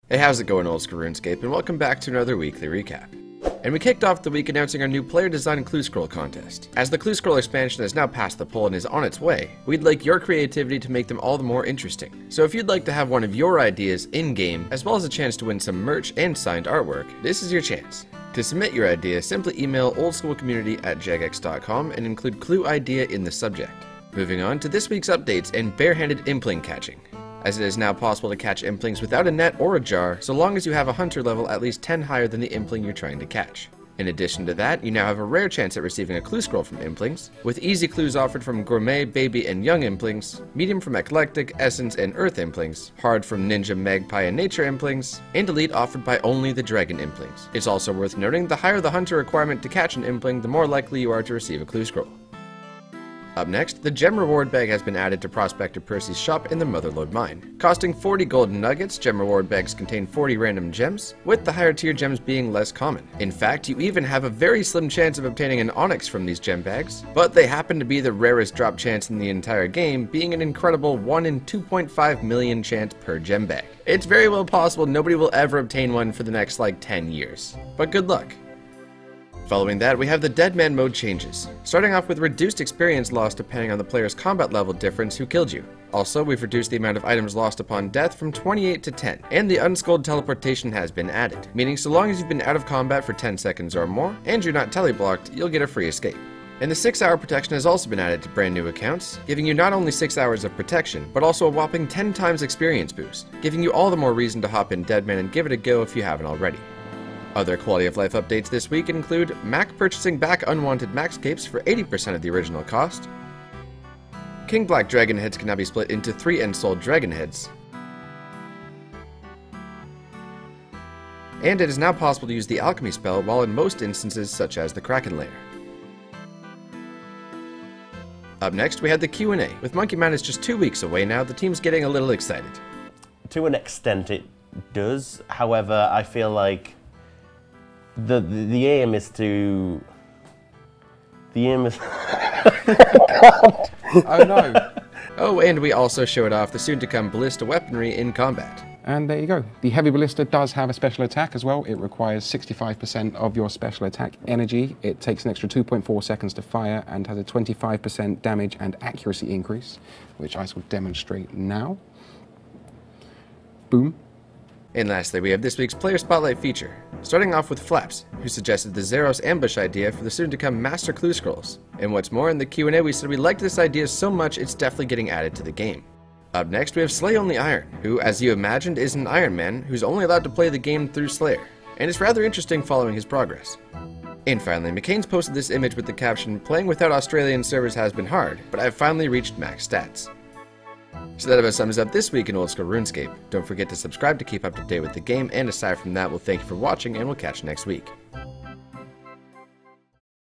Hey, how's it going, Old School Runescape, and welcome back to another weekly recap. And we kicked off the week announcing our new player design clue scroll contest. As the clue scroll expansion has now passed the poll and is on its way, we'd like your creativity to make them all the more interesting. So if you'd like to have one of your ideas in-game, as well as a chance to win some merch and signed artwork, this is your chance. To submit your idea, simply email oldschoolcommunity@jagex.com and include clue idea in the subject. Moving on to this week's updates and barehanded impling catching, as it is now possible to catch implings without a net or a jar, so long as you have a hunter level at least 10 higher than the impling you're trying to catch. In addition to that, you now have a rare chance at receiving a clue scroll from implings, with easy clues offered from gourmet, baby, and young implings, medium from eclectic, essence, and earth implings, hard from ninja, magpie, and nature implings, and elite offered by only the dragon implings. It's also worth noting the higher the hunter requirement to catch an impling, the more likely you are to receive a clue scroll. Up next, the gem reward bag has been added to Prospector Percy's shop in the Motherlode mine. Costing 40 golden nuggets, gem reward bags contain 40 random gems, with the higher tier gems being less common. In fact, you even have a very slim chance of obtaining an onyx from these gem bags, but they happen to be the rarest drop chance in the entire game, being an incredible 1 in 2.5 million chance per gem bag. It's very well possible nobody will ever obtain one for the next 10 years. But good luck. Following that, we have the Dead Man mode changes, starting off with reduced experience loss depending on the player's combat level difference who killed you. Also, we've reduced the amount of items lost upon death from 28 to 10, and the unskulled teleportation has been added, meaning so long as you've been out of combat for 10 seconds or more, and you're not teleblocked, you'll get a free escape. And the 6-hour protection has also been added to brand new accounts, giving you not only 6 hours of protection, but also a whopping 10 times experience boost, giving you all the more reason to hop in Dead Man and give it a go if you haven't already. Other quality of life updates this week include Mac purchasing back unwanted max capes for 80% of the original cost, King Black Dragon heads can now be split into 3 Ensouled Dragon heads, and it is now possible to use the alchemy spell while in most instances such as the Kraken Lair. Up next we had the Q&A. With Monkey Madness just 2 weeks away now, the team's getting a little excited. To an extent it does, however I feel like the aim is to... The aim is... Oh no! Oh, and we also showed off the soon-to-come Ballista weaponry in combat. And there you go. The Heavy Ballista does have a special attack as well. It requires 65% of your special attack energy. It takes an extra 2.4 seconds to fire and has a 25% damage and accuracy increase, which I shall demonstrate now. Boom. And lastly, we have this week's Player Spotlight feature, starting off with Flaps, who suggested the Zaros Ambush idea for the soon-to-come Master Clue Scrolls. And what's more, in the Q&A we said we liked this idea so much it's definitely getting added to the game. Up next we have SlayOnlyIron, who, as you imagined, is an Iron Man who's only allowed to play the game through Slayer, and it's rather interesting following his progress. And finally, McCain's posted this image with the caption, "Playing without Australian servers has been hard, but I've finally reached max stats." So that about sums up this week in Old School RuneScape. Don't forget to subscribe to keep up to date with the game, and aside from that, we'll thank you for watching and we'll catch you next week.